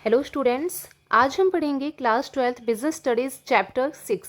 Hello students, आज हम पढ़ेंगे class 12th business studies chapter 6।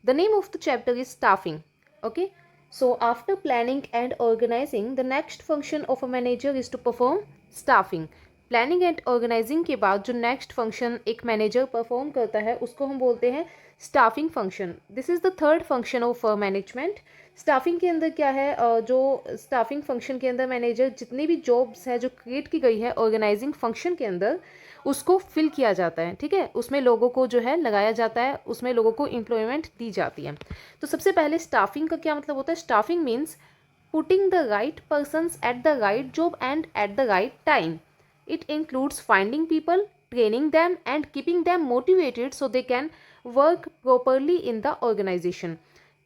The name of the chapter is staffing. Okay, so after planning and organising the next function of a manager is to perform staffing. Planning and organising के बाद जो next function एक manager perform करता है उसको हम बोलते हैं staffing function. This is the third function of management. Staffing के अंदर क्या है, जो स्टाफिंग फंक्शन के अंदर मैनेजर जितनी भी जॉब्स है जो क्रिएट की गई है ऑर्गेनाइजिंग फंक्शन के अंदर उसको फिल किया जाता है। ठीक है, उसमें लोगों को जो है लगाया जाता है, उसमें लोगों को एम्प्लॉयमेंट दी जाती है। तो सबसे पहले स्टाफिंग का क्या मतलब होता है? Staffing means putting the right persons at the right job and at the right time. It includes finding people, training them and keeping them motivated so they can work properly in the organization.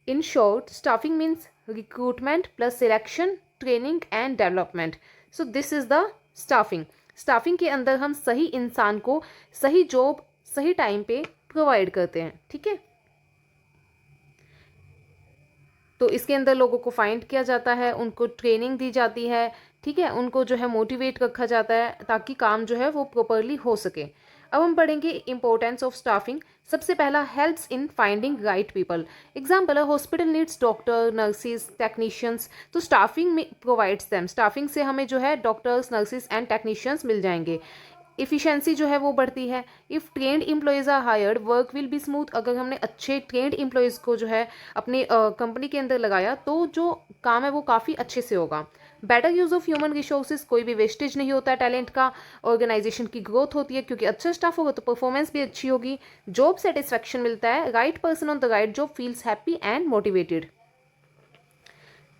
In short, staffing means recruitment plus selection, training and development. So this is the staffing. Staffing के अंदर हम सही इंसान को सही job सही time पे provide करते हैं। ठीक है, तो इसके अंदर लोगों को फाइंड किया जाता है, उनको ट्रेनिंग दी जाती है। ठीक है, उनको जो है मोटिवेट रखा जाता है ताकि काम जो है वो प्रॉपरली हो सके। अब हम पढ़ेंगे इंपॉर्टेंस ऑफ स्टाफिंग। सबसे पहला, helps in finding right people. Example है hospital needs doctor, nurses, technicians, तो स्टाफिंग में प्रोवाइड्स देम। स्टाफिंग से हमें जो है डॉक्टर्स, नर्सिस एंड टेक्नीशियंस मिल जाएंगे। इफ़िशेंसी जो है वो बढ़ती है। If trained employees are hired work will be smooth. अगर हमने अच्छे ट्रेंड एम्प्लॉयज़ को जो है अपनी कंपनी के अंदर लगाया तो जो काम है वो काफ़ी अच्छे से होगा। Better use of human resources, कोई भी वेस्टेज नहीं होता है टैलेंट का। ऑर्गेनाइजेशन की ग्रोथ होती है क्योंकि अच्छा स्टाफ होगा तो परफॉर्मेंस भी अच्छी होगी। जॉब सेटिस्फैक्शन मिलता है। Right person on the right job feels happy and motivated.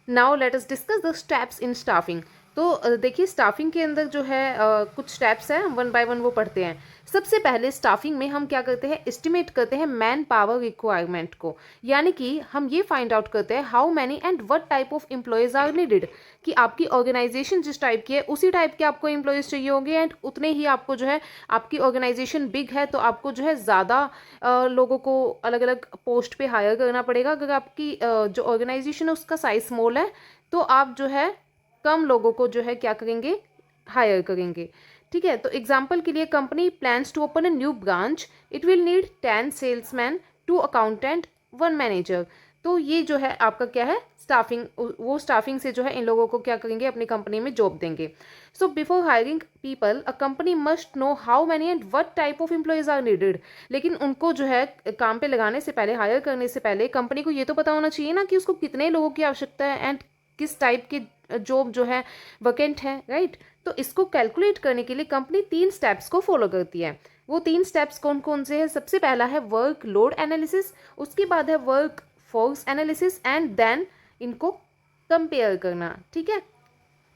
Now let us discuss the steps in staffing. तो देखिए स्टाफिंग के अंदर जो है कुछ स्टेप्स हैं, वन बाय वन वो पढ़ते हैं। सबसे पहले स्टाफिंग में हम क्या करते हैं, एस्टिमेट करते हैं मैन पावर रिक्वायरमेंट को। यानी कि हम ये फाइंड आउट करते हैं how many and what type of employees are needed, कि आपकी ऑर्गेनाइजेशन जिस टाइप की है उसी टाइप के आपको एम्प्लॉयज़ चाहिए होंगे एंड उतने ही आपको जो है, आपकी ऑर्गेनाइजेशन बिग है तो आपको जो है ज़्यादा लोगों को अलग अलग पोस्ट पे हायर करना पड़ेगा। अगर आपकी जो ऑर्गेनाइजेशन है उसका साइज स्मॉल है तो आप जो है कम लोगों को जो है क्या करेंगे, हायर करेंगे। ठीक है, तो एग्जांपल के लिए company plans to open a new branch, it will need 10 salesman, 2 accountant, 1 manager. तो ये जो है आपका क्या है, स्टाफिंग। वो स्टाफिंग से जो है इन लोगों को क्या करेंगे, अपनी कंपनी में जॉब देंगे। So before hiring people a company must know how many and what type of employees are needed. लेकिन उनको जो है काम पे लगाने से पहले, हायर करने से पहले कंपनी को ये तो पता होना चाहिए ना कि उसको कितने लोगों की आवश्यकता है एंड किस टाइप की जॉब जो है वैकेंट है, राइट। तो इसको कैलकुलेट करने के लिए कंपनी 3 स्टेप्स को फॉलो करती है। वो 3 स्टेप्स कौन कौन से हैं? सबसे पहला है वर्क लोड एनालिसिस, उसके बाद है work force analysis and then इनको कंपेयर करना। ठीक है,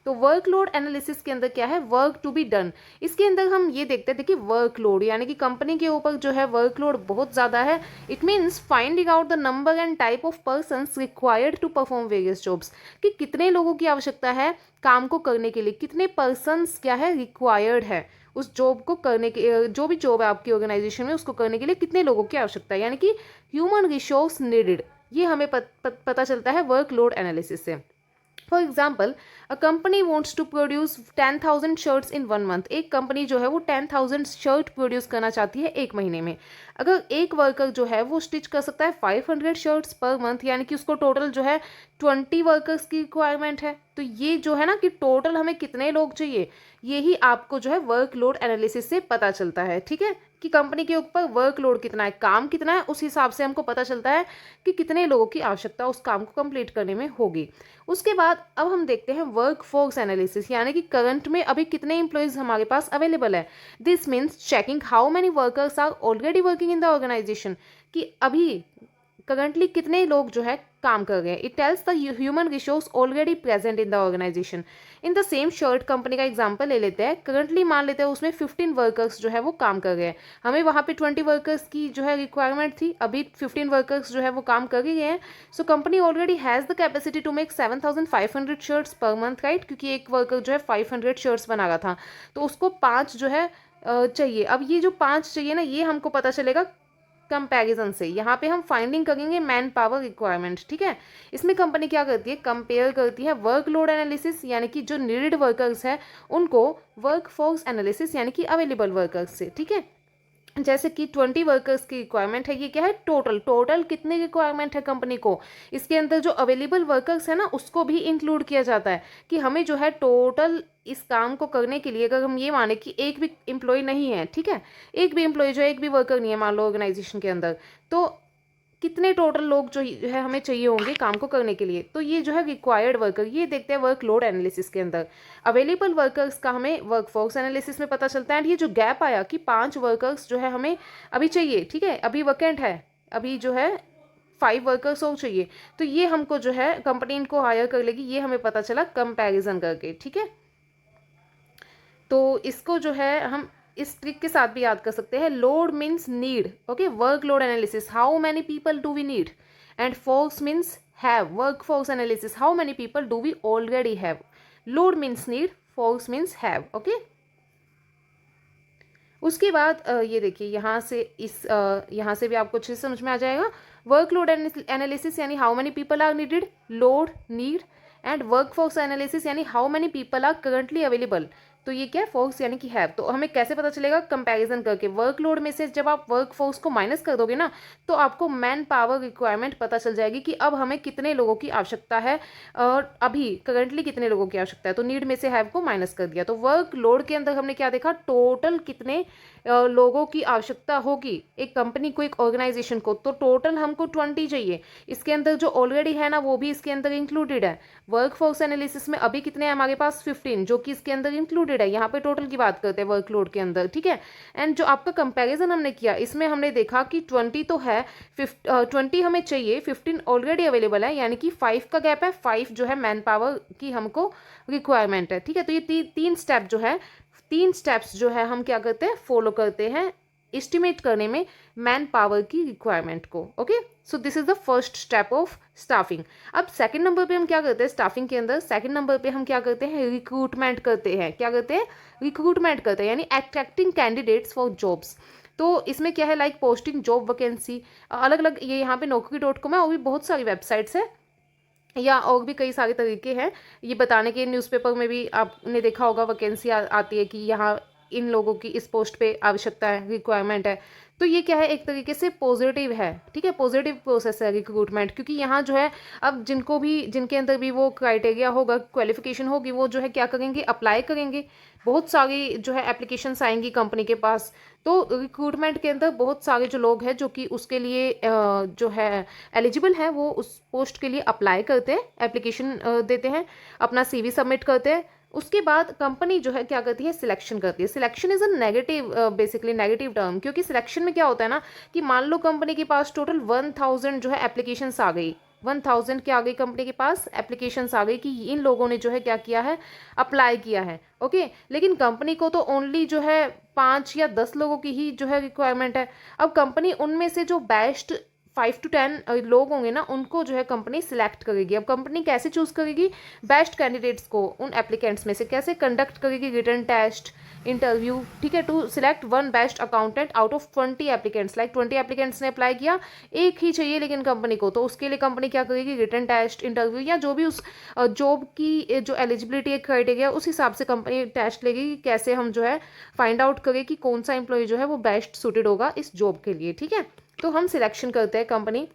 तो वर्कलोड एनालिसिस के अंदर क्या है, वर्क टू बी डन। इसके अंदर हम ये देखते हैं, देखिए वर्कलोड यानी कि कंपनी के ऊपर जो है वर्कलोड बहुत ज़्यादा है। It means finding out the number and type of persons required to perform various jobs, कि कितने लोगों की आवश्यकता है काम को करने के लिए, कितने पर्सन्स क्या है रिक्वायर्ड है उस जॉब को करने के, जो भी जॉब है आपकी ऑर्गेनाइजेशन में उसको करने के लिए कितने लोगों की आवश्यकता है, यानी कि ह्यूमन रिसोर्स नीडेड। ये हमें पता चलता है वर्कलोड एनालिसिस से। For example, a company wants to produce 10,000 shirts in 1 month. एक कंपनी जो है वो 10,000 शर्ट प्रोड्यूस करना चाहती है एक महीने में। अगर एक वर्कर जो है वो स्टिच कर सकता है 500 शर्ट्स पर मंथ, यानी कि उसको टोटल जो है 20 वर्कर्स की रिक्वायरमेंट है। तो ये जो है ना कि टोटल हमें कितने लोग चाहिए, यही आपको जो है वर्कलोड एनालिसिस से पता चलता है। ठीक है, कि कंपनी के ऊपर वर्कलोड कितना है, काम कितना है, उस हिसाब से हमको पता चलता है कि कितने लोगों की आवश्यकता उस काम को कंप्लीट करने में होगी। उसके बाद अब हम देखते हैं वर्क फोर्स एनालिसिस, यानी कि करंट में अभी कितने एम्प्लॉयज़ हमारे पास अवेलेबल है। This means checking how many workers are already working in the organisation, कि अभी करंटली कितने लोग जो है काम कर रहे हैं। It tells the human resource already present in the organisation. In the same shirt company का एग्जांपल ले लेते हैं। करंटली मान लेते हैं उसमें 15 वर्कर्स जो है वो काम कर रहे हैं। हमें वहाँ पे 20 वर्कर्स की जो है रिक्वायरमेंट थी, अभी 15 वर्कर्स जो है वो काम कर ही गए हैं। So company already has the capacity to make 7,500 shirts per month, right, क्योंकि एक वर्कर जो है 500 शर्ट्स बना रहा था तो उसको 5 जो है चाहिए। अब ये जो 5 चाहिए ना, ये हमको पता चलेगा कंपैरिजन से। यहाँ पे हम फाइंडिंग करेंगे मैन पावर रिक्वायरमेंट, ठीक है। इसमें कंपनी क्या करती है, कंपेयर करती है वर्कलोड एनालिसिस यानी कि जो नीडेड वर्कर्स है उनको वर्कफोर्स एनालिसिस यानी कि अवेलेबल वर्कर्स से, ठीक है। जैसे कि 20 वर्कर्स की रिक्वायरमेंट है, ये क्या है, टोटल कितनी रिक्वायरमेंट है कंपनी को, इसके अंदर जो अवेलेबल वर्कर्स है ना उसको भी इंक्लूड किया जाता है कि हमें जो है टोटल इस काम को करने के लिए, अगर हम ये माने कि एक भी एम्प्लॉय नहीं है, ठीक है, एक भी एम्प्लॉय जो है, एक भी वर्कर नहीं है मान लो ऑर्गेनाइजेशन के अंदर, तो कितने टोटल लोग जो है हमें चाहिए होंगे काम को करने के लिए। तो ये जो है रिक्वायर्ड वर्कर, ये देखते हैं वर्कलोड एनालिसिस के अंदर। अवेलेबल वर्कर्स का हमें वर्कफोर्स एनालिसिस में पता चलता है। एंड ये जो गैप आया कि 5 वर्कर्स जो है हमें अभी चाहिए, ठीक है, अभी वैकेंट है, अभी जो है 5 वर्कर्स और चाहिए, तो ये हमको जो है कंपनी इनको हायर कर लेगी, ये हमें पता चला कंपैरिजन करके, ठीक है। तो इसको जो है हम इस ट्रिक के साथ भी याद कर सकते हैं। Load means need, okay, work load analysis, how many people do we need, and force means have, work force analysis, how many people do we already have. Load means need, force means have, okay. उसके बाद ये देखिए यहाँ से यहाँ से भी आपको अच्छे से समझ में आ जाएगा। वर्कलोड एनालिसिस यानी how many people are needed, load, need, and workforce analysis यानी how many people are currently available. तो ये क्या है, फोर्स यानी कि हैव। तो हमें कैसे पता चलेगा, कंपैरिजन करके। वर्कलोड में से जब आप वर्क फोर्स को माइनस कर दोगे ना तो आपको मैन पावर रिक्वायरमेंट पता चल जाएगी कि अब हमें कितने लोगों की आवश्यकता है और अभी करंटली कितने लोगों की आवश्यकता है। तो नीड में से हैव को माइनस कर दिया। तो वर्कलोड के अंदर हमने क्या देखा, टोटल कितने लोगों की आवश्यकता होगी एक कंपनी को, एक ऑर्गेनाइजेशन को। तो टोटल हमको 20 चाहिए, इसके अंदर जो ऑलरेडी है ना वो भी इसके अंदर इंक्लूडेड है। वर्कफोर्स एनालिसिस में अभी कितने हैं हमारे पास, 15, जो कि इसके अंदर इंक्लूडेड है। यहाँ पे टोटल की बात करते हैं वर्कलोड के अंदर, ठीक है। एंड जो आपका कंपैरिजन हमने किया इसमें हमने देखा कि 20 तो है, 20 हमें चाहिए, 15 ऑलरेडी अवेलेबल है, यानी कि 5 का गैप है, 5 जो है मैन पावर की हमको रिक्वायरमेंट है, ठीक है। तो ये तीन स्टेप्स जो है हम क्या करते हैं, फॉलो करते हैं एस्टिमेट करने में मैन पावर की रिक्वायरमेंट को, okay. So this is the first step of staffing. अब सेकंड नंबर पे हम क्या करते हैं स्टाफिंग के अंदर, सेकंड नंबर पे हम क्या करते हैं, रिक्रूटमेंट करते हैं। क्या करते हैं, रिक्रूटमेंट करते हैं, यानी अट्रैक्टिंग कैंडिडेट्स फॉर जॉब्स। तो इसमें क्या है, लाइक पोस्टिंग, जॉब वैकेंसी, अलग अलग, ये यहाँ पे naukri.com है, और भी बहुत सारी वेबसाइट्स है या और भी कई सारे तरीके हैं ये बताने के। न्यूज़पेपर में भी आपने देखा होगा वैकेंसी आती है कि यहाँ इन लोगों की इस पोस्ट पे आवश्यकता है, रिक्वायरमेंट है। तो ये क्या है, एक तरीके से पॉजिटिव है, ठीक है, पॉजिटिव प्रोसेस है रिक्रूटमेंट, क्योंकि यहाँ जो है अब जिनके अंदर भी वो क्राइटेरिया होगा, क्वालिफिकेशन होगी, वो जो है क्या करेंगे, अप्लाई करेंगे। बहुत सारी जो है एप्लीकेशंस आएंगी कंपनी के पास। तो रिक्रूटमेंट के अंदर बहुत सारे जो लोग हैं जो कि उसके लिए जो है एलिजिबल है, वो उस पोस्ट के लिए अप्लाई करते हैं, एप्लीकेशन देते हैं, अपना CV सबमिट करते हैं। उसके बाद कंपनी जो है क्या करती है, सिलेक्शन करती है। Selection is a negative, basically negative term, क्योंकि सिलेक्शन में क्या होता है ना कि मान लो कंपनी के पास टोटल 1000 जो है एप्लीकेशंस आ गई, 1000 क्या आ गई कंपनी के पास, एप्लीकेशंस आ गई कि इन लोगों ने जो है क्या किया है, अप्लाई किया है, ओके। लेकिन कंपनी को तो ओनली जो है 5 या 10 लोगों की ही जो है रिक्वायरमेंट है। अब कंपनी उनमें से जो बेस्ट 5 to 10 लोग होंगे ना उनको जो है कंपनी सिलेक्ट करेगी। अब कंपनी कैसे चूज करेगी, बेस्ट कैंडिडेट्स को उन एप्लीकेंट्स में से कैसे कंडक्ट करेगी, रिटन टेस्ट, इंटरव्यू, ठीक है, to select one best accountant out of 20 applicants. Like 20 applicants ने अप्लाई किया, एक ही चाहिए लेकिन कंपनी को, तो उसके लिए कंपनी क्या करेगी, रिटन टेस्ट, इंटरव्यू, या जो भी उस जॉब की जो एलिजिबिलिटी क्राइटेरिया उस हिसाब से कंपनी टेस्ट लेगी कि कैसे हम जो है फाइंड आउट करें कि कौन सा एम्प्लॉय जो है वो बेस्ट सूटेड होगा इस जॉब के लिए, ठीक है। तो हम सिलेक्शन करते हैं कंपनी।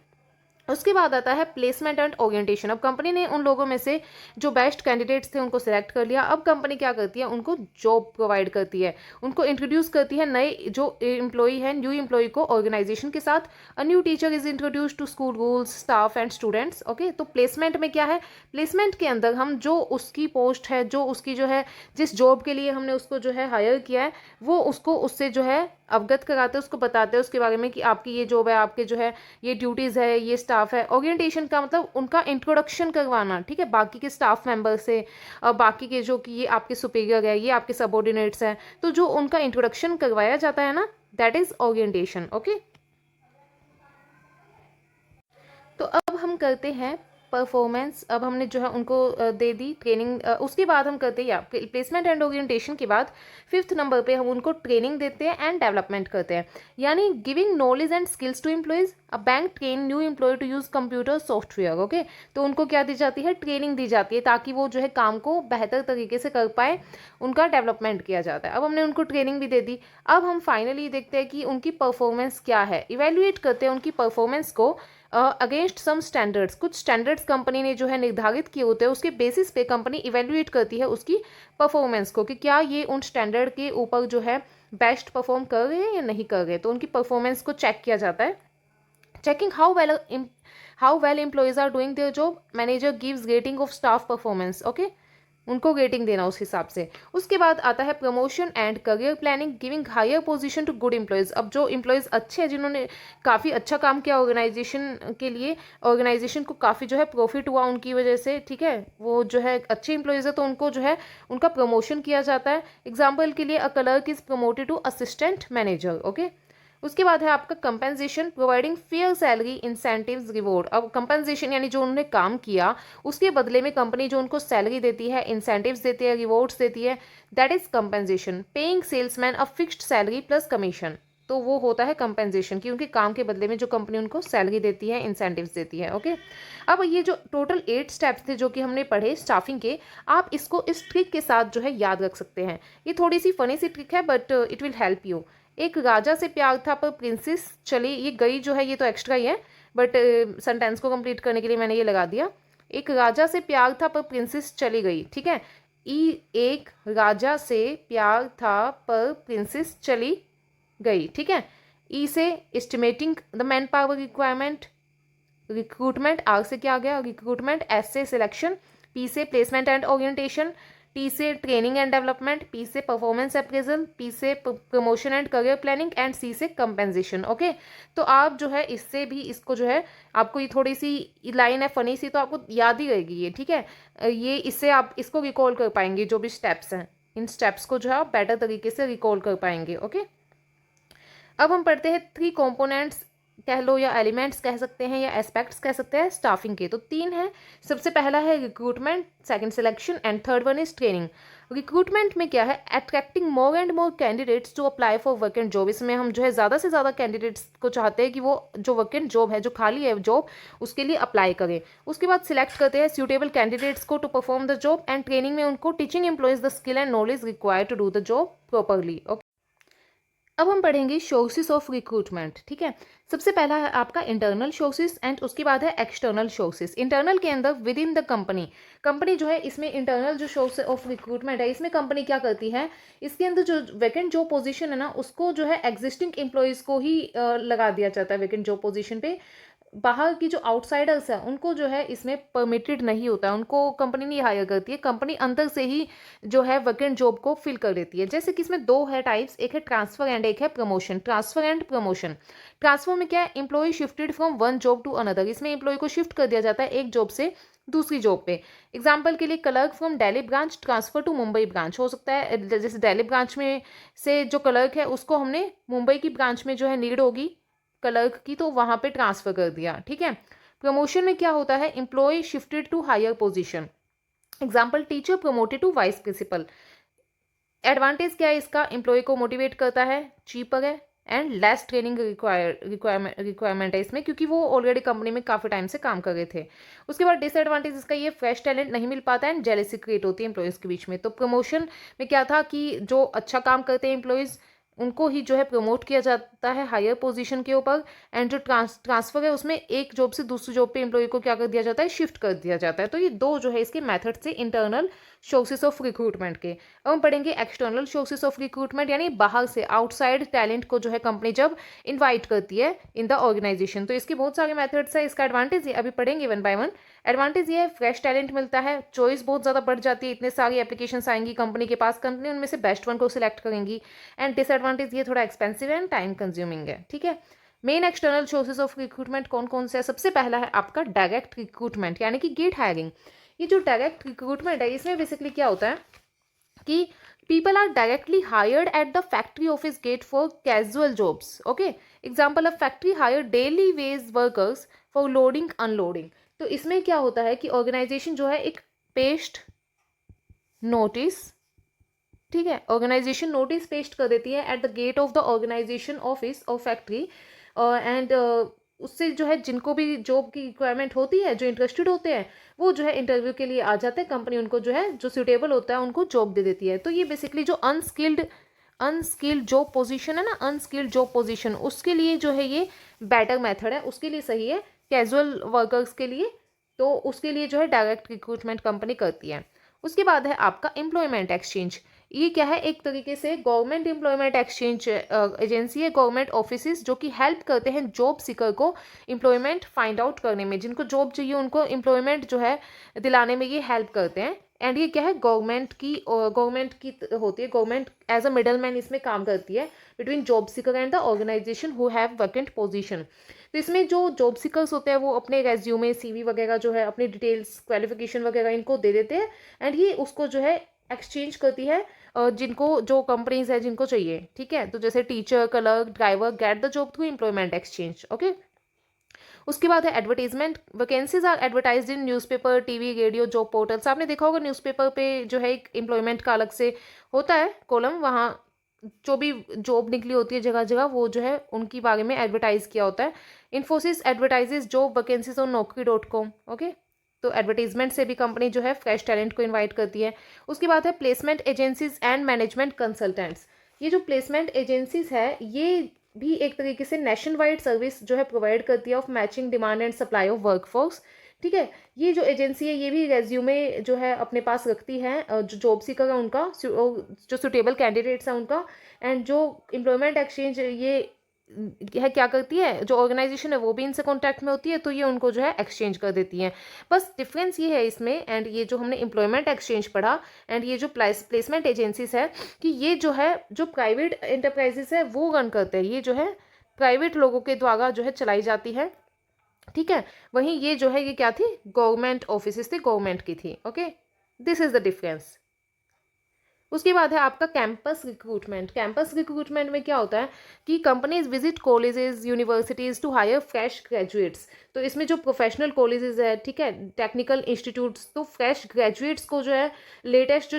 उसके बाद आता है प्लेसमेंट एंड ओरिएंटेशन। अब कंपनी ने उन लोगों में से जो बेस्ट कैंडिडेट्स थे उनको सिलेक्ट कर लिया। अब कंपनी क्या करती है, उनको जॉब प्रोवाइड करती है, उनको इंट्रोड्यूस करती है नए जो एम्प्लॉई है, न्यू एम्प्लॉई को ऑर्गेनाइजेशन के साथ। A new teacher is introduce to school rules, staff and students, okay. तो प्लेसमेंट में क्या है, प्लेसमेंट के अंदर हम जो उसकी पोस्ट है, जो उसकी जो है जिस जॉब के लिए हमने उसको जो है हायर किया है, वो उसको उससे जो है अवगत कराते हैं, उसको बताते हैं उसके बारे में कि आपकी ये जॉब है, आपके जो है ये ड्यूटीज़ है, ये स्टाफ है। ओरिएंटेशन का मतलब उनका इंट्रोडक्शन करवाना, ठीक है, बाकी के स्टाफ मेंबर से, बाकी के जो कि ये आपके सुपीरियर है, ये आपके सबऑर्डिनेट्स हैं, तो जो उनका इंट्रोडक्शन करवाया जाता है ना, दैट इज ओरिएंटेशन, ओके। तो अब हम करते हैं परफॉर्मेंस अब हमने जो है उनको दे दी ट्रेनिंग। उसके बाद हम करते हैं या प्लेसमेंट एंड ओरिएंटेशन के बाद 5th नंबर पे हम उनको ट्रेनिंग देते हैं एंड डेवलपमेंट करते हैं, यानी giving knowledge and skills to employees. A bank train new employ to use computer software. Okay, तो उनको क्या दी जाती है, ट्रेनिंग दी जाती है ताकि वो जो है काम को बेहतर तरीके से कर पाए, उनका डेवलपमेंट किया जाता है। अब हमने उनको ट्रेनिंग भी दे दी। अब हम फाइनली देखते हैं कि उनकी परफॉर्मेंस क्या है, इवेल्युएट करते हैं उनकी परफॉर्मेंस को अगेंस्ट सम स्टैंडर्ड्स। कुछ स्टैंडर्ड्स कंपनी ने जो है निर्धारित किए होते हैं, उसके बेसिस पे कंपनी इवेल्युएट करती है उसकी परफॉर्मेंस को कि क्या ये उन स्टैंडर्ड के ऊपर जो है बेस्ट परफॉर्म कर रहे हैं या नहीं कर रहे हैं। तो उनकी परफॉर्मेंस को चेक किया जाता है। Checking how well employees are doing their job, manager gives rating of staff performance. Okay, उनको रेटिंग देना उस हिसाब से। उसके बाद आता है promotion and career planning, giving higher position to good employees. अब जो एम्प्लॉयज़ अच्छे हैं, जिन्होंने काफ़ी अच्छा काम किया ऑर्गेनाइजेशन के लिए, ऑर्गेनाइजेशन को काफ़ी जो है प्रॉफिट हुआ उनकी वजह से, ठीक है, वो जो है अच्छे एम्प्लॉयज़ है, तो उनको जो है उनका प्रमोशन किया जाता है। एग्जाम्पल के लिए a clerk is promoted to assistant manager. Okay, उसके बाद है आपका compensation, providing fair salary incentives reward. अब कंपेंसेशन यानी जो उन्होंने काम किया उसके बदले में कंपनी जो उनको सैलरी देती है, इंसेंटिव्स देती है, रिवॉर्ड्स देती है, that is compensation. Paying salesman a fixed salary plus commission, तो वो होता है कंपेंसेशन कि उनके काम के बदले में जो कंपनी उनको सैलरी देती है, इंसेंटिव्स देती है। ओके, अब ये जो टोटल 8 स्टेप्स थे जो कि हमने पढ़े स्टाफिंग के, आप इसको इस ट्रिक के साथ जो है याद रख सकते हैं। ये थोड़ी सी फनी सी ट्रिक है but it will help you. एक राजा से प्यार था पर प्रिंसेस चली, ये गई जो है ये तो एक्स्ट्रा ही है बट सेंटेंस को कंप्लीट करने के लिए मैंने ये लगा दिया। एक राजा से प्यार था पर प्रिंसेस चली गई, ठीक है। एक राजा से प्यार था पर प्रिंसेस चली गई, ठीक है। ई से estimating the manpower requirement, recruitment. R से क्या आ गया, रिक्रूटमेंट। एस से सिलेक्शन। पी से प्लेसमेंट एंड ओरिएंटेशन। टी से ट्रेनिंग एंड डेवलपमेंट। पी से परफॉर्मेंस अप्रेजल। पी से promotion and career planning and C से कंपेंसेशन। ओके, तो आप जो है इससे भी इसको जो है, आपको ये थोड़ी सी लाइन है फनी सी, तो आपको याद ही रहेगी ये, ठीक है। ये इससे आप इसको रिकॉल कर पाएंगे, जो भी स्टेप्स हैं इन स्टेप्स को जो है आप बेटर तरीके से रिकॉल कर पाएंगे। ओके, अब हम पढ़ते हैं 3 कंपोनेंट्स कह लो या एलिमेंट्स कह सकते हैं या एस्पेक्ट्स कह सकते हैं स्टाफिंग के। तो 3 हैं। सबसे पहला है recruitment, second selection and third one is training. Recruitment में क्या है, attracting more and more candidates to apply for vacant job. इसमें हम जो है ज़्यादा से ज़्यादा कैंडिडेट्स को चाहते हैं कि वो जो वैकेंट जॉब है, जो खाली है जॉब, उसके लिए अप्लाई करें। उसके बाद सिलेक्ट करते हैं सूटेबल कैंडिडेट्स को to perform the job, and training में उनको teaching employees the skill and knowledge required to do the job properly. अब हम पढ़ेंगे सोर्सेस ऑफ रिक्रूटमेंट, ठीक है। सबसे पहला है आपका इंटरनल सोर्सेस एंड उसके बाद है एक्सटर्नल सोर्सेस। इंटरनल के अंदर विद इन द कंपनी जो है, इसमें इंटरनल जो सोर्स ऑफ रिक्रूटमेंट है, इसमें कंपनी क्या करती है, इसके अंदर जो वैकेंट जॉब पोजीशन है ना, उसको जो है एग्जिस्टिंग एम्प्लॉयज़ को ही लगा दिया जाता है वैकेंट जॉब पोजीशन पे। बाहर की जो आउटसाइडर्स हैं उनको जो है इसमें परमिटेड नहीं होता है, उनको कंपनी नहीं हायर करती है। कंपनी अंदर से ही जो है वैकेंट जॉब को फिल कर देती है। जैसे कि इसमें 2 है टाइप्स, एक है ट्रांसफर एंड एक है promotion. Transfer and promotion. Transfer में क्या है, employee shifted from one job to another. इसमें एम्प्लॉय को शिफ्ट कर दिया जाता है एक जॉब से दूसरी जॉब पे। एग्जाम्पल के लिए clerk from Delhi branch transfer to Mumbai branch हो सकता है। जैसे दिल्ली ब्रांच में से जो क्लर्क है उसको हमने मुंबई की ब्रांच में जो है नीड होगी क्लर्क की, तो वहाँ पे ट्रांसफर कर दिया, ठीक है। प्रमोशन में क्या होता है, employee shifted to higher position. Example teacher promoted to vice principal. Advantage क्या है इसका, एम्प्लॉय को मोटिवेट करता है, चीपर है एंड लेस ट्रेनिंग रिक्वायरमेंट है इसमें, क्योंकि वो ऑलरेडी कंपनी में काफ़ी टाइम से काम कर रहे थे। उसके बाद डिसएडवांटेज इसका ये फ्रेश टैलेंट नहीं मिल पाता है एंड जेलेसी क्रिएट होती है एम्प्लॉयज़ के बीच में। तो प्रमोशन में क्या था कि जो अच्छा काम करते हैं एम्प्लॉयज़ उनको ही जो है प्रमोट किया जाता है हायर पोजीशन के ऊपर, एंड जो ट्रांसफर है उसमें एक जॉब से दूसरी जॉब पे एम्प्लॉय को क्या कर दिया जाता है, शिफ्ट कर दिया जाता है। तो ये 2 जो है इसके मेथड से इंटरनल सोर्सेस ऑफ रिक्रूटमेंट के। अब हम पढ़ेंगे एक्सटर्नल सोर्सेस ऑफ रिक्रूटमेंट, यानी बाहर से आउटसाइड टैलेंट को जो है कंपनी जब इन्वाइट करती है इन द ऑर्गेनाइजेशन। तो इसके बहुत सारे मेथड्स है। इसका एडवांटेज ये अभी पढ़ेंगे वन बाय वन। एडवांटेज ये है फ्रेश टैलेंट मिलता है, चॉइस बहुत ज़्यादा बढ़ जाती है, इतने सारी एप्लीकेशंस आएंगी कंपनी के पास, कंपनी उनमें से बेस्ट वन को सिलेक्ट करेंगी। एंड डिसएडवांटेज ये थोड़ा एक्सपेंसिव एंड टाइम कंज्यूमिंग है, ठीक है। Main external sources of recruitment कौन कौन से है, सबसे पहला है आपका डायरेक्ट रिक्रूटमेंट यानी कि गेट हायरिंग। ये जो डायरेक्ट रिक्रूटमेंट है इसमें बेसिकली क्या होता है कि people are directly hired at the factory office gate for casual jobs. Okay, example, of factory hire daily wage workers for loading unloading. तो इसमें क्या होता है कि ऑर्गेनाइजेशन जो है एक पेस्ट नोटिस, ठीक है, ऑर्गेनाइजेशन नोटिस पेस्ट कर देती है at the gate of the organisation office और फैक्ट्री, एंड उससे जो है जिनको भी जॉब की रिक्वायरमेंट होती है, जो इंटरेस्टेड होते हैं, वो जो है इंटरव्यू के लिए आ जाते हैं, कंपनी उनको जो है जो सूटेबल होता है उनको जॉब दे देती है। तो ये बेसिकली जो अनस्किल्ड जॉब पोजीशन है ना, अनस्किल्ड जॉब पोजीशन, उसके लिए जो है ये बेटर मेथड है, उसके लिए सही है। कैजुअल वर्कर्स के लिए तो उसके लिए जो है डायरेक्ट रिक्रूटमेंट कंपनी करती है। उसके बाद है आपका एम्प्लॉयमेंट एक्सचेंज। ये क्या है, एक तरीके से गवर्नमेंट एम्प्लॉयमेंट एक्सचेंज एजेंसी है, गवर्नमेंट ऑफिसेज जो कि हेल्प करते हैं जॉब सीकर को एम्प्लॉयमेंट फाइंड आउट करने में, जिनको जॉब चाहिए उनको एम्प्लॉयमेंट जो है दिलाने में ये हेल्प करते हैं। एंड ये क्या है, गवर्नमेंट की होती है, government as a middle man इसमें काम करती है between job seeker and the organisation who have vacant position. तो इसमें जो जॉब सीकर्स होते हैं वो अपने रेज्यूमे, सीवी वगैरह जो है, अपनी डिटेल्स, क्वालिफिकेशन वगैरह इनको दे देते हैं, एंड ये उसको जो है एक्सचेंज करती है जिनको जो कंपनीज है जिनको चाहिए, ठीक है। तो जैसे teacher, clerk, driver get the job through employment exchange, okay. उसके बाद है advertisement. Vacancies are advertised in newspaper, TV, radio, job portals. आपने देखा होगा न्यूज़पेपर पे जो है एक एम्प्लॉयमेंट का अलग से होता है कॉलम, वहाँ जो भी जॉब निकली होती है जगह जगह वो जो है उनकी बारे में एडवर्टाइज किया होता है। Infosys advertises job vacancies on naukri.com, okay. तो एडवर्टीजमेंट से भी कंपनी जो है फ्रेश टैलेंट को इनवाइट करती है। उसके बाद है placement agencies and management consultants. ये जो प्लेसमेंट एजेंसीज है ये भी एक तरीके से नेशन वाइड सर्विस जो है प्रोवाइड करती है of matching demand and supply of workforce, ठीक है। ये जो एजेंसी है ये भी रेज्यूमे जो है अपने पास रखती है, जो जॉब सीकर है उनका, जो सुटेबल कैंडिडेट्स हैं उनका, एंड जो एम्प्लॉयमेंट एक्सचेंज ये क्या करती है, जो ऑर्गेनाइजेशन है वो भी इनसे कांटेक्ट में होती है, तो ये उनको जो है एक्सचेंज कर देती हैं। बस डिफरेंस ये है इसमें, एंड ये जो हमने एम्प्लॉयमेंट एक्सचेंज पढ़ा एंड ये जो प्लेसमेंट एजेंसीज है, कि ये जो है जो प्राइवेट एंटरप्राइजेस है वो रन करते हैं, ये जो है प्राइवेट लोगों के द्वारा जो है चलाई जाती है, ठीक है। वहीं ये जो है ये क्या थी, गवर्नमेंट ऑफिसेस थी, गवर्नमेंट की थी, okay. This is the difference. उसके बाद है आपका कैंपस रिक्रूटमेंट। कैंपस रिक्रूटमेंट में क्या होता है कि companies visit colleges, universities to hire fresh graduates. तो इसमें जो प्रोफेशनल कॉलेजेस है, ठीक है, टेक्निकल इंस्टीट्यूट्स, तो फ्रेश ग्रेजुएट्स को जो है लेटेस्ट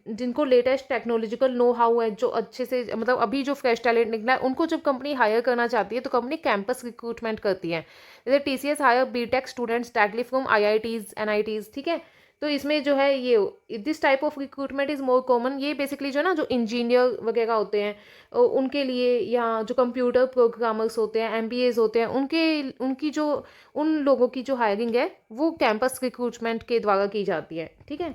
जिनको लेटेस्ट टेक्नोलॉजिकल नो हाउ है, जो अच्छे से मतलब अभी जो फ्रेश टैलेंट निकला है उनको जब कंपनी हायर करना चाहती है तो कंपनी कैंपस रिक्रूटमेंट करती है। जैसे TCS hire B Tech students directly from IITs, NITs, ठीक है। तो इसमें जो है ये this type of recruitment is more common. ये बेसिकली जो है ना जो इंजीनियर वगैरह होते हैं उनके लिए, या जो कंप्यूटर प्रोग्रामर्स होते हैं, MBAs होते हैं, उनकी जो उन लोगों की जो हायरिंग है वो कैंपस रिक्रूटमेंट के द्वारा की जाती है, ठीक है।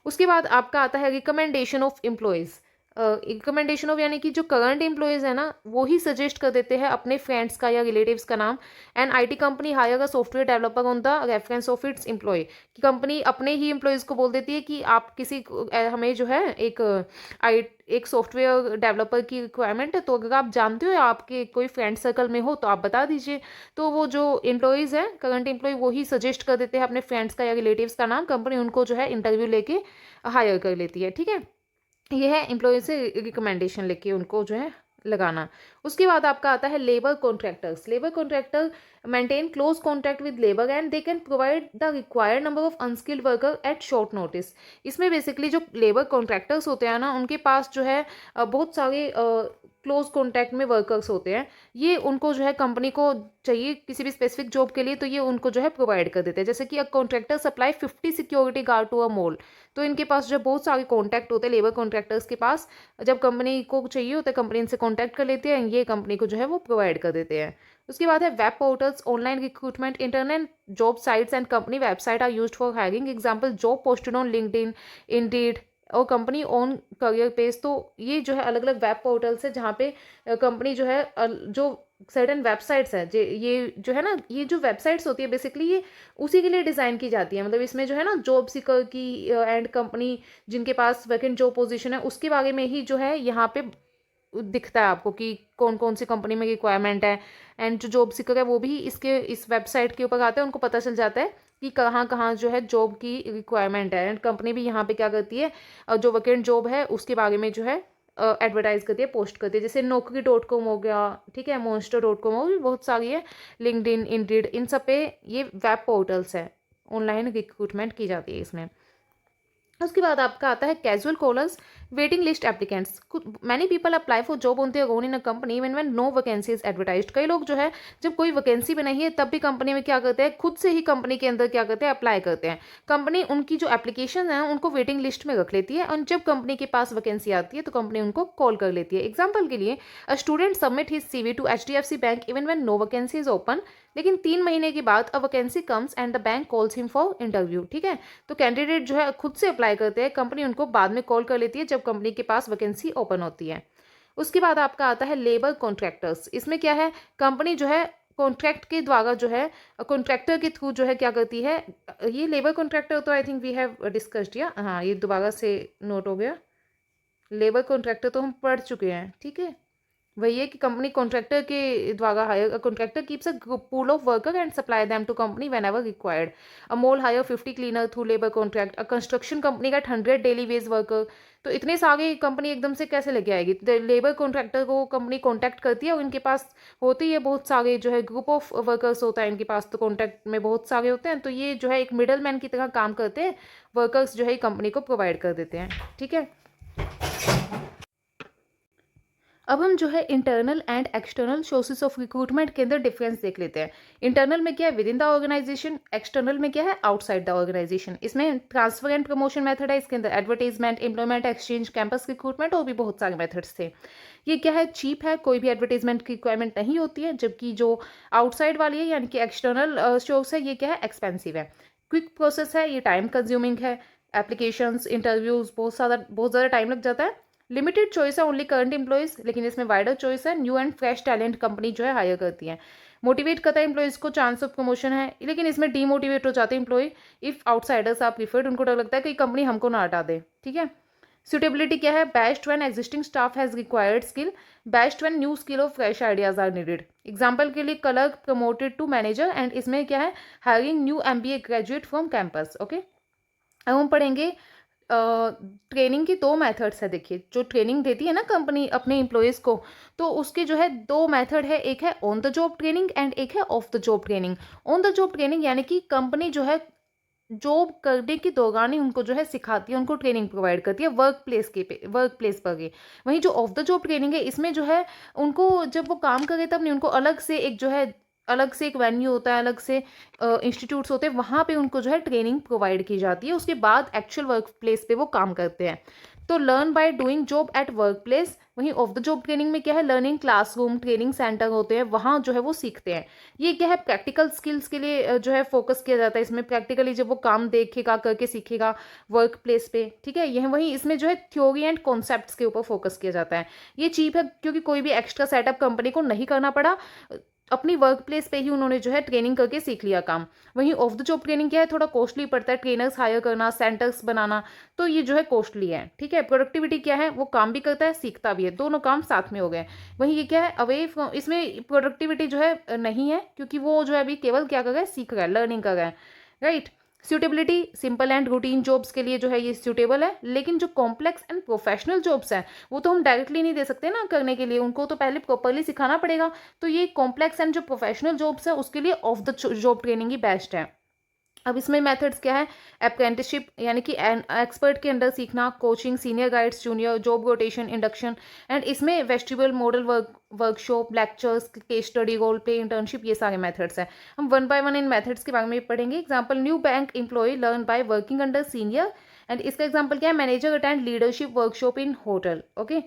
उसके बाद आपका आता है recommendation of employees. Recommendation of यानी कि जो करंट एम्प्लॉयज़ है ना वो ही सजेस्ट कर देते हैं अपने फ्रेंड्स का या रिलेटिव्स का नाम। And IT company hire a software developer on the reference of its employ. कि कंपनी अपने ही एम्प्लॉयज़ को बोल देती है कि आप किसी हमें जो है एक सॉफ्टवेयर डेवलपर की रिक्वायरमेंट है, तो अगर आप जानते हो या आपके कोई फ्रेंड सर्कल में हो तो आप बता दीजिए। तो वो जो एम्प्लॉयज़ हैं करंट एम्प्लॉय वो ही सजेस्ट कर देते हैं अपने फ्रेंड्स का या रिलेटिव्स का नाम, कंपनी उनको जो है इंटरव्यू लेके हायर कर लेती है, ठीक है। ये है एम्प्लॉय से रिकमेंडेशन लेके उनको जो है लगाना। उसके बाद आपका आता है labour contractors. Labour contractor maintain close contact with labour and they can provide the required number of unskilled worker at short notice. इसमें बेसिकली जो लेबर कॉन्ट्रैक्टर्स होते हैं ना उनके पास जो है बहुत सारे क्लोज कॉन्टैक्ट में वर्कर्स होते हैं। ये उनको जो है कंपनी को चाहिए किसी भी स्पेसिफिक जॉब के लिए, तो ये उनको जो है प्रोवाइड कर देते हैं। जैसे कि a contractor supply 50 security guard to a mall. तो इनके पास जो बहुत सारे कॉन्टैक्ट होते हैं लेबर कॉन्ट्रैक्टर्स के पास, जब कंपनी को चाहिए होता है कंपनी इनसे कॉन्टैक्ट कर लेती है, ये कंपनी को जो है वो प्रोवाइड कर देते हैं। उसके बाद है web portals, online recruitment, internet job sites and company website R used for hiring. Example job posted on LinkedIn, Indeed और कंपनी ऑन करियर पेज। तो ये जो है अलग अलग वेब पोर्टल्स है जहाँ पे कंपनी जो है जो सर्टेन वेबसाइट्स है, ये जो है ना ये जो वेबसाइट्स होती है बेसिकली ये उसी के लिए डिज़ाइन की जाती है। मतलब इसमें जो है ना जॉब सीकर की एंड कंपनी जिनके पास वैकेंट जॉब पोजीशन है उसके बारे में ही जो है यहाँ पे दिखता है आपको कि कौन कौन सी कंपनी में रिक्वायरमेंट है। एंड जो जॉब सीकर है वो भी इस वेबसाइट के ऊपर आते हैं, उनको पता चल जाता है कि कहाँ कहाँ जो है जॉब की रिक्वायरमेंट है। एंड कंपनी भी यहाँ पे क्या करती है जो वैकेंट जॉब है उसके बारे में जो है एडवर्टाइज करती है, पोस्ट करती है, जैसे Naukri.com हो गया, ठीक है, Monster.com हो, भी बहुत सारी है, लिंक्डइन, इंडीड, इन सब पे ये वेब पोर्टल्स है, ऑनलाइन रिक्रूटमेंट की जाती है इसमें। उसके बाद आपका आता है casual callers, waiting list applicants. Many people apply for job on their own in a company even when no vacancy is advertised. कई लोग जो है जब कोई वैकेंसी भी नहीं है तब भी कंपनी में क्या करते हैं, खुद से ही कंपनी के अंदर क्या करते हैं, अप्लाई करते हैं। कंपनी उनकी जो एप्लीकेशन है उनको वेटिंग लिस्ट में रख लेती है और जब कंपनी के पास वैकेंसी आती है तो कंपनी उनको कॉल कर लेती है। एग्जाम्पल के लिए a student submit his CV to HDFC bank even when no vacancy is open, लेकिन 3 महीने के बाद a vacancy comes and the bank calls him for interview. ठीक है, तो कैंडिडेट जो है खुद से अप्लाई करते हैं, कंपनी उनको बाद में कॉल कर लेती है जब कंपनी के पास वैकेंसी ओपन होती है। उसके बाद आपका आता है लेबर कॉन्ट्रैक्टर्स। इसमें क्या है, कंपनी जो है कॉन्ट्रैक्ट के द्वारा जो है कॉन्ट्रैक्टर के थ्रू जो है क्या करती है, ये लेबर कॉन्ट्रैक्टर तो I think we have discussed yeah, हाँ ये दोबारा से नोट हो गया, लेबर कॉन्ट्रैक्टर तो हम पढ़ चुके हैं। ठीक है, वही है कि कंपनी कॉन्ट्रैक्टर के द्वारा hire, contractor keeps a pool of worker and supply them to company whenever required. A mall hire 50 cleaner through labour contract. A construction company get 100 daily wage worker. तो इतने सारे company एकदम से कैसे लेके आएगी, लेबर कॉन्ट्रैक्टर को company contact करती है और इनके पास होती है बहुत सारे जो है ग्रुप ऑफ वर्कर्स होता है इनके पास, तो कॉन्टैक्ट में बहुत सारे होते हैं, तो ये जो है एक मिडल मैन की तरह काम करते हैं, वर्कर्स जो है कंपनी को प्रोवाइड कर देते हैं। ठीक है, अब हम जो है internal and external sources of recruitment के अंदर डिफरेंस देख लेते हैं। इंटरनल में क्या है, within the organisation, external में क्या है, आउटसाइड द ऑर्गेनाइजेशन। इसमें ट्रांसफर एंड प्रमोशन मेथड है, इसके अंदर advertisement, employment exchange, campus recruitment और भी बहुत सारे मेथड्स थे। ये क्या है, चीप है, कोई भी एडवर्टाइजमेंट की रिक्वायरमेंट नहीं होती है, जबकि जो आउटसाइड वाली है यानी कि एक्सटर्नल सोर्स है ये क्या है, एक्सपेंसिव है, क्विक प्रोसेस है, ये टाइम कंज्यूमिंग है, एप्लीकेशंस, इंटरव्यूज बहुत ज़्यादा टाइम लग जाता है। लिमिटेड चॉइस है, ओनली करंट एम्प्लॉयज़, लेकिन इसमें वाइडर चॉइस है, new and fresh talent company जो है हायर करती है। मोटिवेट करता है एम्प्लॉयज़ को, चांस ऑफ प्रमोशन है, लेकिन इसमें डीमोटिवेट हो जाते हैं employ if outsiders are preferred. उनको डर लगता है कि कंपनी हमको ना हटा दे। ठीक है, सुटेबिलिटी क्या है, best when existing staff has required skill, best when new skill और fresh ideas are needed. Example के लिए clerk promoted to manager, and इसमें क्या है, hiring new MBA graduate from campus. Okay, अब हम पढ़ेंगे ट्रेनिंग की 2 मेथड्स है। देखिए, जो ट्रेनिंग देती है ना कंपनी अपने एम्प्लॉयज़ को, तो उसके जो है 2 मेथड है, एक है on the job training and एक है of the job training. On the job training यानी कि कंपनी जो है जॉब करने के दौरान ही उनको जो है सिखाती है, उनको ट्रेनिंग प्रोवाइड करती है वर्क प्लेस पर ही। वहीं जो ऑफ द जॉब ट्रेनिंग है, इसमें जो है उनको जब वो काम करे तब नहीं, उनको अलग से एक जो है, अलग से एक वेन्यू होता है, अलग से इंस्टीट्यूट्स होते हैं, वहाँ पे उनको जो है ट्रेनिंग प्रोवाइड की जाती है, उसके बाद एक्चुअल वर्क प्लेस पे वो काम करते हैं। तो learn by doing job at work place. वहीं ऑफ द जॉब ट्रेनिंग में क्या है, लर्निंग क्लासरूम, ट्रेनिंग सेंटर होते हैं, वहाँ जो है वो सीखते हैं। ये क्या है, प्रैक्टिकल स्किल्स के लिए जो है फोकस किया जाता है, इसमें प्रैक्टिकली जब वो काम देखेगा, करके सीखेगा वर्क प्लेस पे। ठीक है, यह वहीं इसमें जो है थ्योरी एंड कॉन्सेप्ट्स के ऊपर फोकस किया जाता है। ये चीप है क्योंकि कोई भी एक्स्ट्रा सेटअप कंपनी को नहीं करना पड़ा, अपनी वर्क प्लेस पे ही उन्होंने जो है ट्रेनिंग करके सीख लिया काम। वहीं ऑफ द जॉब ट्रेनिंग क्या है, थोड़ा कॉस्टली पड़ता है, ट्रेनर्स हायर करना, सेंटर्स बनाना, तो ये जो है कॉस्टली है। ठीक है, प्रोडक्टिविटी क्या है, वो काम भी करता है, सीखता भी है, दोनों काम साथ में हो गए। वहीं ये क्या है, अवे फ्रॉम, इसमें प्रोडक्टिविटी जो है नहीं है, क्योंकि वो जो है अभी केवल क्या कर रहा है, सीख रहा है, लर्निंग कर रहा है। Right, suitability, simple and routine jobs के लिए जो है ये सूटेबल है, लेकिन जो कॉम्प्लेक्स एंड प्रोफेशनल जॉब्स हैं वो तो हम डायरेक्टली नहीं दे सकते ना करने के लिए, उनको तो पहले प्रॉपरली सिखाना पड़ेगा। तो ये कॉम्प्लेक्स एंड जो प्रोफेशनल जॉब्स है उसके लिए of the job training he best है। अब इसमें मेथड्स क्या है, अप्रेंटिसशिप यानी कि एक्सपर्ट के अंडर सीखना, coaching, senior guides, junior, job rotation, induction, and इसमें vestibule model workshop, lectures, case study, role play, internship, ये सारे मेथड्स हैं। हम 1 बाय 1 इन मेथड्स के बारे में पढ़ेंगे। Example, new bank employ learn by working under senior, and इसका एग्जाम्पल क्या है, manager attend leadership workshop in hotel. Okay,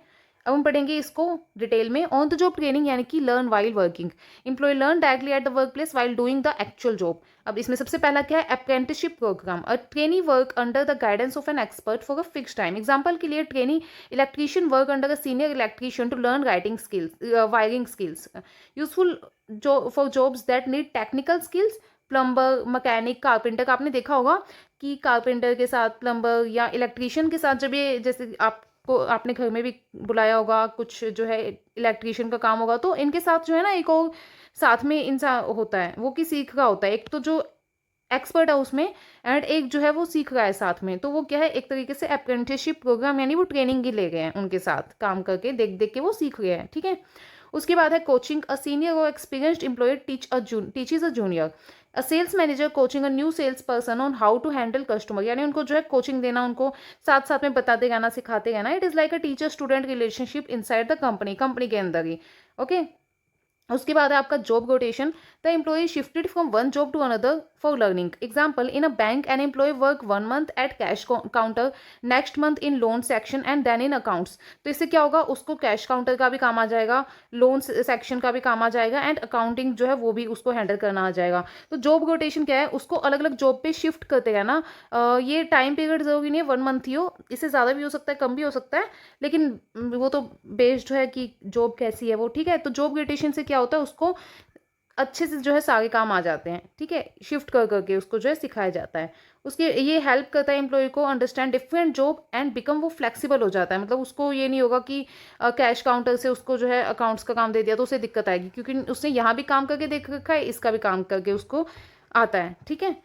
अब हम पढ़ेंगे इसको डिटेल में। ऑन द जॉब ट्रेनिंग यानी कि learn while working, employ learn directly at the work place while doing the actual job. अब इसमें सबसे पहला क्या है, apprenticeship programme, a trainee work under the guidance of an expert for a fix time. Example के लिए, trainee electrician work under a senior electrician to learn writing skills, wiring skills, useful for jobs that need technical skills, plumber, mechanic, carpenter का आपने देखा होगा कि carpenter के साथ plumber या इलेक्ट्रीशियन के साथ जब ये, जैसे आपको आपने घर में भी बुलाया होगा, कुछ जो है इलेक्ट्रीशियन का काम होगा, तो इनके साथ जो है ना एक और साथ में इंसान होता है, वो कि सीख रहा होता है। एक तो जो एक्सपर्ट है उसमें, एंड एक जो है वो सीख रहा है साथ में, तो वो क्या है, एक तरीके से अप्रेंटिसशिप प्रोग्राम, यानी वो ट्रेनिंग ही ले गए हैं, उनके साथ काम करके देख देख के वो सीख रहे हैं, ठीक है। उसके बाद है कोचिंग, अ सीनियर और experienced employ teaches a junior. A sales manager coaching a new sales person on how to handle customer, यानी उनको जो है कोचिंग देना, उनको साथ साथ में बताते रहना, सिखाते रहना। It is like a teacher student relationship inside the company, company के अंदर ही, ओके। उसके बाद है आपका job rotation. The employ shifted from one job to another for learning. Example, in a bank an employ work 1 month at cash counter, next month in loan section and then in accounts. तो इससे क्या होगा, उसको cash counter का भी काम आ जाएगा, loan section का भी काम आ जाएगा, एंड अकाउंटिंग जो है वो भी उसको हैंडल करना आ जाएगा। तो जॉब रोटेशन क्या है, उसको अलग अलग जॉब पे शिफ्ट करते रहना। ये टाइम पीरियड जरूरी नहीं है 1 month ही हो, इससे ज़्यादा भी हो सकता है, कम भी हो सकता है, लेकिन वो तो बेस्ड है कि जॉब कैसी है वो, ठीक है। तो जॉब रोटेशन से क्या होता है, उसको अच्छे से जो है सारे काम आ जाते हैं, ठीक है, शिफ्ट कर करके उसको जो है सिखाया जाता है। उसके ये हेल्प करता है एम्प्लॉय को understand different job and become, वो फ्लेक्सिबल हो जाता है। मतलब उसको ये नहीं होगा कि कैश काउंटर से उसको जो है अकाउंट्स का काम दे दिया तो उसे दिक्कत आएगी, क्योंकि उसने यहाँ भी काम करके देख रखा है, इसका भी काम करके उसको आता है, ठीक है।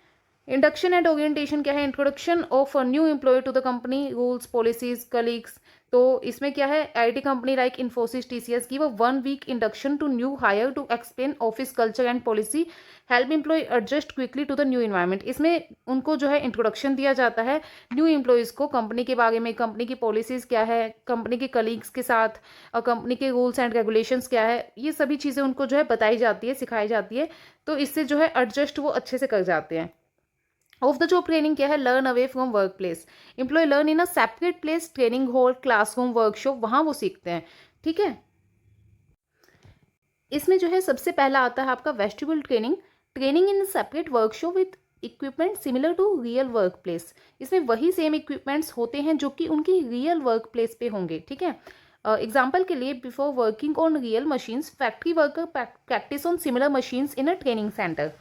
इंडक्शन एंड ओरिएंटेशन क्या है, introduction of a new employ to the company, rules policies colleagues. तो इसमें क्या है, IT company like Infosys TCS give a 1 week induction to new hire to explain office culture and policy, help employ adjust quickly to the new environment. इसमें उनको जो है introduction दिया जाता है न्यू एम्प्लॉयज़ को, कंपनी के बारे में, कंपनी की पॉलिसीज़ क्या है, कंपनी के कलीग्स के साथ कंपनी के रूल्स एंड रेगुलेशंस क्या है, ये सभी चीज़ें उनको जो है बताई जाती है, सिखाई जाती है। तो इससे जो है एडजस्ट वो अच्छे से कर जाते हैं। ऑफ द जॉब ट्रेनिंग क्या है, learn away from work place. Employ learn in a separate place, training hall, classroom, workshop, वहाँ वो सीखते हैं, ठीक है। इसमें जो है सबसे पहला आता है आपका vestibule training, training in separate workshop with equipment similar to real work place. इसमें वही सेम इक्विपमेंट्स होते हैं जो कि उनकी रियल वर्क प्लेस पे होंगे, ठीक है। एग्जाम्पल के लिए, before working on real machines, factory worker practice on similar machines in a training centre,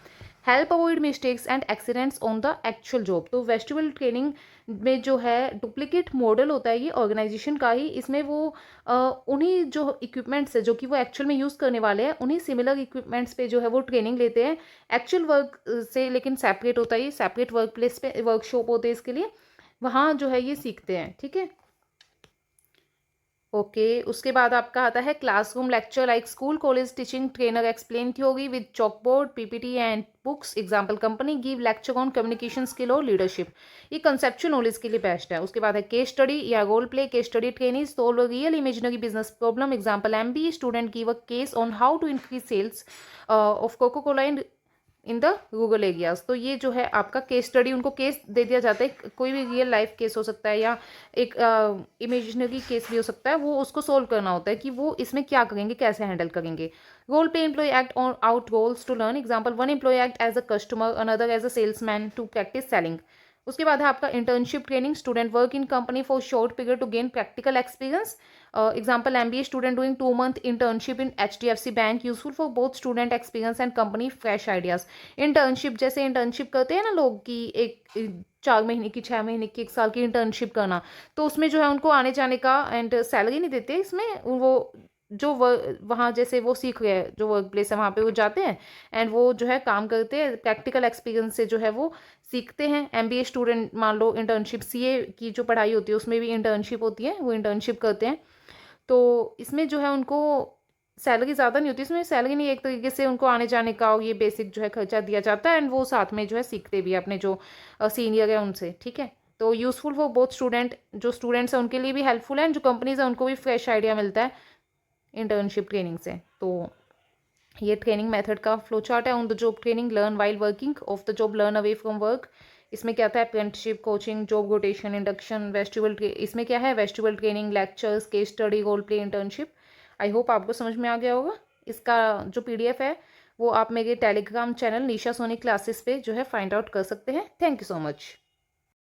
help avoid mistakes and accidents on the actual job. तो वेस्टिबल ट्रेनिंग में जो है डुप्लीकेट मॉडल होता है ये ऑर्गेनाइजेशन का ही, इसमें वो उन्हीं जो इक्विपमेंट्स है जो कि वो एक्चुअल में यूज़ करने वाले हैं, उन्हीं सिमिलर इक्विपमेंट्स पे जो है वो ट्रेनिंग लेते हैं एक्चुअल वर्क से, लेकिन सेपरेट होता है ये, सेपरेट वर्क प्लेस पे वर्कशॉप होते हैं इसके लिए, वहाँ जो है ये सीखते हैं, ठीक है। ओके, उसके बाद आपका आता है classroom lecture like school college teaching trainer explain theory with chalkboard PPT and books. Example, company give lecture on communication skill और लीडरशिप। ये कंसेप्चुअल नॉलेज के लिए बेस्ट है। उसके बाद है केस स्टडी या role play, case study training solve real imaginary business problem. Example, MBA student give a case on how to increase sales of Coca Cola in the rural areas. तो ये जो है आपका केस स्टडी, उनको case दे दिया जाता है, कोई भी रियल लाइफ केस हो सकता है या एक इमेजिनरी केस भी हो सकता है, वो उसको सोल्व करना होता है कि वो इसमें क्या करेंगे, कैसे हैंडल करेंगे। Role play, employ act on out roles to learn. Example, one employ act as a customer, another as a salesman to practise selling. उसके बाद है आपका internship training, student work in company for short period to gain practical experience. Example, MBA student doing 2 month internship in HDFC bank, useful for both student experience and company fresh ideas. Internship, जैसे internship करते हैं ना लोग कि एक 4 महीने की, 6 महीने की, 1 साल की इंटर्नशिप करना, तो उसमें जो है उनको आने जाने का एंड सैलरी नहीं देते, इसमें वो जो वहाँ जैसे वो सीख रहे हैं, जो वर्क प्लेस है वहाँ पे वो जाते हैं एंड वो जो है काम करते हैं, प्रैक्टिकल एक्सपीरियंस से जो है वो सीखते हैं। एमबीए स्टूडेंट मान लो इंटर्नशिप, सीए की जो पढ़ाई होती है उसमें भी इंटर्नशिप होती है, वो इंटर्नशिप करते हैं। तो इसमें जो है उनको सैलरी ज़्यादा नहीं होती, इसमें सैलरी नहीं, एक तरीके से उनको आने जाने का और ये बेसिक जो है खर्चा दिया जाता है एंड वो साथ में जो है सीखते भी हैं अपने जो सीनियर है उनसे, ठीक है। तो यूज़फुल फॉर बोथ स्टूडेंट, जो स्टूडेंट्स हैं उनके लिए भी हेल्पफुल है एंड जो कंपनीज है उनको भी फ्रेश आइडिया मिलता है इंटर्नशिप ट्रेनिंग से। तो ये ट्रेनिंग मेथड का फ्लो चार्ट है। On the job training, learn while working, off the job learn away from work. इसमें क्या था, apprenticeship, coaching, job rotation, induction, vestibule, इसमें क्या है, vestibule training, lectures, case study, role play, internship. I hope आपको समझ में आ गया होगा। इसका जो पीडीएफ है वो आप मेरे टेलीग्राम चैनल निशा सोनी क्लासेस पे जो है फाइंड आउट कर सकते हैं। Thank you so much.